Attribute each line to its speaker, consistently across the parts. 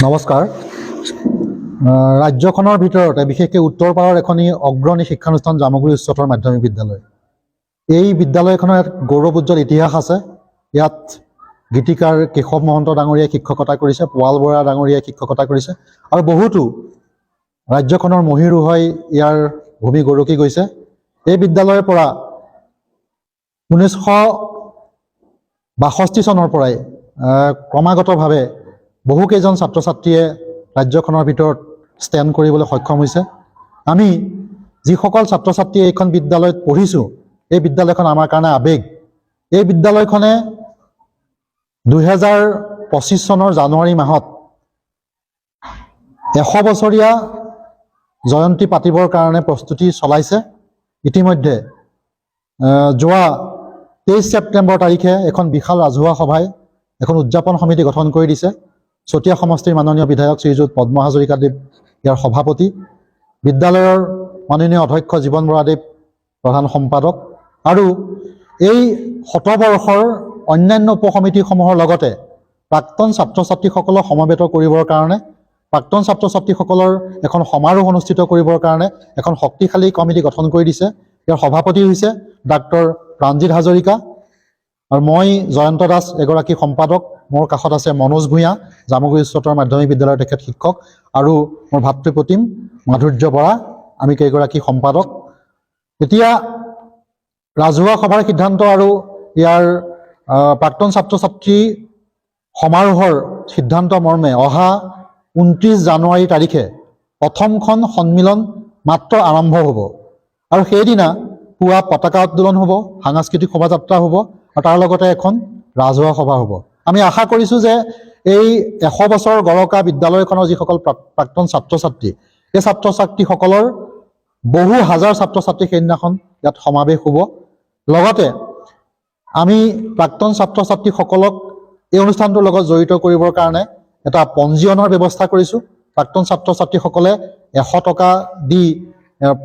Speaker 1: নমস্কাৰ। ৰাজ্যখনৰ ভিতৰতে বিশেষকৈ উত্তৰ পাৰৰ এখনি অগ্ৰণী শিক্ষানুষ্ঠান জামুগুৰি উচ্চতৰ মাধ্যমিক বিদ্যালয়। এই বিদ্যালয়খনৰ এক গৌৰৱোজ্জ্বল ইতিহাস আছে। ইয়াত গীতিকাৰ কেশৱ মহন্ত ডাঙৰীয়াই শিক্ষকতা কৰিছে, পোৱাল বৰা ডাঙৰীয়াই শিক্ষকতা কৰিছে আৰু বহুতো ৰাজ্যখনৰ মহীৰুহই ইয়াৰ ভূমি গৰকি গৈছে। এই বিদ্যালয়ৰ পৰা 1962 চনৰ পৰাই ক্ৰমাগতভাৱে বহুকেইজন ছাত্ৰ ছাত্ৰীয়ে ৰাজ্যখনৰ ভিতৰত ষ্টেণ্ড কৰিবলৈ সক্ষম হৈছে। আমি যিসকল ছাত্ৰ ছাত্ৰীয়ে এইখন বিদ্যালয়ত পঢ়িছোঁ, এই বিদ্যালয়খন আমাৰ কাৰণে আৱেগ। এই বিদ্যালয়খনে 2025 চনৰ জানুৱাৰী মাহত 100 বছৰীয়া জয়ন্তী পাতিবৰ কাৰণে প্ৰস্তুতি চলাইছে। ইতিমধ্যে যোৱা 23 ছেপ্টেম্বৰ তাৰিখে এখন বিশাল ৰাজহুৱা সভাই এখন উদযাপন সমিতি গঠন কৰি দিছে। চতিয়া সমষ্টিৰ মাননীয় বিধায়ক শ্ৰীযুত পদ্ম হাজৰিকাদেৱ ইয়াৰ সভাপতি, বিদ্যালয়ৰ মাননীয় অধ্যক্ষ জীৱন বৰাদেৱ প্ৰধান সম্পাদক আৰু এই শতবৰ্ষৰ অন্যান্য উপসমিতিসমূহৰ লগতে প্ৰাক্তন ছাত্ৰ ছাত্ৰীসকলক সমবেত কৰিবৰ কাৰণে, প্ৰাক্তন ছাত্ৰ ছাত্ৰীসকলৰ এখন সমাৰোহ অনুষ্ঠিত কৰিবৰ কাৰণে এখন শক্তিশালী কমিটি গঠন কৰি দিছে। ইয়াৰ সভাপতি হৈছে ডাক্তৰ প্ৰাণজিৎ হাজৰিকা আৰু মই জয়ন্ত দাস এগৰাকী সম্পাদক। মোৰ কাষত আছে মনোজ ভূঞা, জামুগুৰি উচ্চতৰ মাধ্যমিক বিদ্যালয়ৰ তেখেত শিক্ষক, আৰু মোৰ ভাতৃপ্ৰতিম মাধুৰ্য বৰা, আমি কেইগৰাকী সম্পাদক। এতিয়া ৰাজহুৱা সভাৰ সিদ্ধান্ত আৰু ইয়াৰ প্ৰাক্তন ছাত্ৰ ছাত্ৰী সমাৰোহৰ সিদ্ধান্ত মৰ্মে অহা 29 জানুৱাৰী তাৰিখে প্ৰথমখন সন্মিলন মাত্ৰ আৰম্ভ হ'ব আৰু সেইদিনা পুৱা পতাকা উত্তোলন হ'ব, সাংস্কৃতিক শোভাযাত্ৰা হ'ব আৰু তাৰ লগতে এখন ৰাজহুৱা সভা হ'ব। আমি আশা কৰিছোঁ যে এই 100 বছৰ গৰকা বিদ্যালয়খনৰ যিসকল প্ৰাক্তন ছাত্ৰ ছাত্ৰী, এই ছাত্ৰ ছাত্ৰীসকলৰ বহু হাজাৰ ছাত্ৰ ছাত্ৰী সেইদিনাখন ইয়াত সমাৱেশ হ'ব। লগতে আমি প্ৰাক্তন ছাত্ৰ ছাত্ৰীসকলক এই অনুষ্ঠানটোৰ লগত জড়িত কৰিবৰ কাৰণে এটা পঞ্জীয়নৰ ব্যৱস্থা কৰিছোঁ। প্ৰাক্তন ছাত্ৰ ছাত্ৰীসকলে 100 টকা দি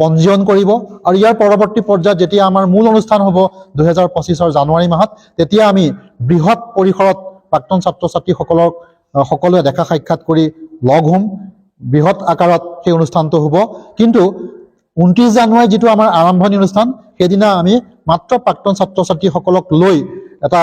Speaker 1: পঞ্জীয়ন কৰিব আৰু ইয়াৰ পৰৱৰ্তী পৰ্যায়ত যেতিয়া আমাৰ মূল অনুষ্ঠান হ'ব 2025 জানুৱাৰী মাহত, তেতিয়া আমি বৃহৎ পৰিসৰত প্ৰাক্তন ছাত্ৰ ছাত্ৰীসকলক সকলোৱে দেখা সাক্ষাৎ কৰি লগ হ'ম। বৃহৎ আকাৰত সেই অনুষ্ঠানটো হ'ব। কিন্তু 29 জানুৱাৰী যিটো আমাৰ আৰম্ভণি অনুষ্ঠান, সেইদিনা আমি মাত্ৰ প্ৰাক্তন ছাত্ৰ ছাত্ৰীসকলক লৈ এটা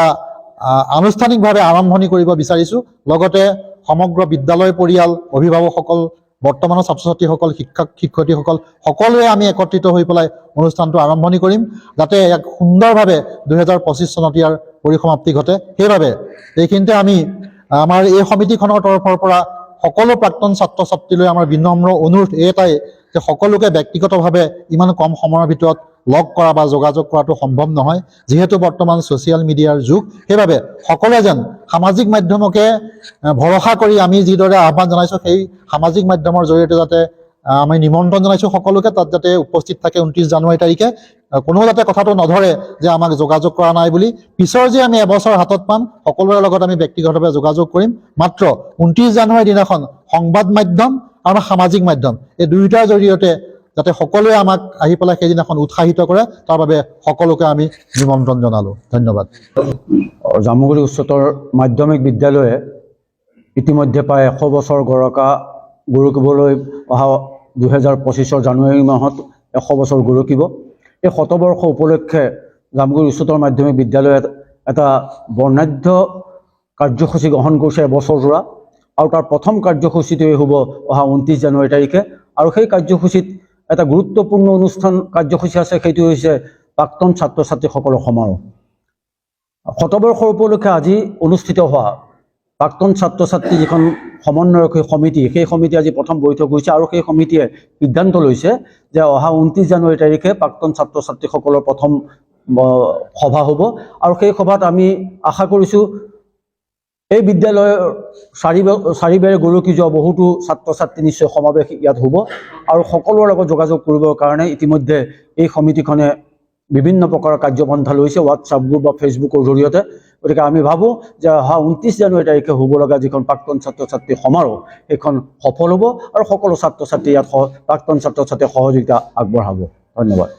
Speaker 1: আনুষ্ঠানিকভাৱে আৰম্ভণি কৰিব বিচাৰিছোঁ। লগতে সমগ্ৰ বিদ্যালয় পৰিয়াল, অভিভাৱকসকল, বৰ্তমানৰ ছাত্ৰ ছাত্ৰীসকল, শিক্ষক শিক্ষয়িত্ৰীসকল সকলোৱে আমি একত্ৰিত হৈ পেলাই অনুষ্ঠানটো আৰম্ভণি কৰিম, যাতে এক সুন্দৰভাৱে 2025 চনত ইয়াৰ পৰিসমাপ্তি ঘটে। সেইবাবে এইখিনিতে আমি আমাৰ এই সমিতিখনৰ তৰফৰ পৰা সকলো প্ৰাক্তন ছাত্ৰ ছাত্ৰীলৈ আমাৰ বিনম্ৰ অনুৰোধ এটাই যে সকলোকে ব্যক্তিগতভাৱে ইমান কম সময়ৰ ভিতৰত লগ কৰা বা যোগাযোগ কৰাটো সম্ভৱ নহয়, যিহেতু বৰ্তমান ছ'চিয়েল মিডিয়াৰ যুগ। সেইবাবে সকলোৱে যেন সামাজিক মাধ্যমকে ভৰসা কৰি আমি যিদৰে আহ্বান জনাইছোঁ, সেই সামাজিক মাধ্যমৰ জৰিয়তে যাতে আমি নিমন্ত্ৰণ জনাইছোঁ সকলোকে, তাত যাতে উপস্থিত থাকে 29 জানুৱাৰী তাৰিখে। কোনো যাতে কথাটো নধৰে যে আমাক যোগাযোগ কৰা নাই বুলি। পিছৰ যে আমি এবছৰ হাতত পাম, সকলোৰে লগত আমি ব্যক্তিগতভাৱে যোগাযোগ কৰিম। মাত্ৰ 29 জানুৱাৰীৰ দিনাখন সংবাদ মাধ্যম আৰু সামাজিক মাধ্যম এই দুয়োটাৰ জৰিয়তে যাতে সকলোৱে আমাক আহি পেলাই সেইদিনাখন উৎসাহিত কৰে, তাৰ বাবে সকলোকে আমি নিমন্ত্ৰণ জনালোঁ। ধন্যবাদ।
Speaker 2: জামুগুৰি উচ্চতৰ মাধ্যমিক বিদ্যালয়ে ইতিমধ্যে প্ৰায় 100 বছৰ গৰকিবলৈ অহা 2025 জানুৱাৰী মাহত 100 বছৰ গৰকিব। এই শতবৰ্ষ উপলক্ষে জামুগুৰি উচ্চতৰ মাধ্যমিক বিদ্যালয়ে এটা বৰ্ণাঢ্য কাৰ্যসূচী গ্ৰহণ কৰিছে এবছৰজোৰা, আৰু তাৰ প্ৰথম কাৰ্যসূচীটোৱে হ'ব অহা 29 জানুৱাৰী তাৰিখে। আৰু সেই কাৰ্যসূচীত এটা গুৰুত্বপূৰ্ণ কাৰ্যসূচী আছে, সেইটো হৈছে প্ৰাক্তন ছাত্ৰ ছাত্ৰীসকলৰ সমাৰোহ। শতবৰ্ষৰ উপলক্ষে আজি অনুষ্ঠিত হোৱা প্ৰাক্তন ছাত্ৰ ছাত্ৰী যিখন সমন্বয়ক সমিতি, সেই সমিতি আজি প্ৰথম বৈঠক হৈছে আৰু সেই সমিতিয়ে সিদ্ধান্ত লৈছে যে অহা 29 জানুৱাৰী তাৰিখে প্ৰাক্তন ছাত্ৰ ছাত্ৰীসকলৰ প্ৰথম সভা হ'ব। আৰু সেই সভাত আমি আশা কৰিছোঁ এই বিদ্যালয়ৰ চাৰিবেৰে গৰকি যোৱা বহুতো ছাত্ৰ ছাত্ৰী নিশ্চয় সমাৱেশ ইয়াত হ'ব। আৰু সকলোৰে লগত যোগাযোগ কৰিবৰ কাৰণে ইতিমধ্যে এই সমিতিখনে বিভিন্ন প্ৰকাৰৰ কাৰ্যপন্থা লৈছে, হোৱাটছআপ গ্ৰুপ বা ফেচবুকৰ জৰিয়তে। গতিকে আমি ভাবোঁ যে অহা 29 জানুৱাৰী তাৰিখে হ'ব লগা যিখন প্ৰাক্তন ছাত্ৰ ছাত্ৰী সমাৰোহ, সেইখন সফল হ'ব আৰু সকলো ছাত্ৰ ছাত্ৰী ইয়াত প্ৰাক্তন ছাত্ৰ ছাত্ৰীয়ে সহযোগিতা আগবঢ়াব। ধন্যবাদ।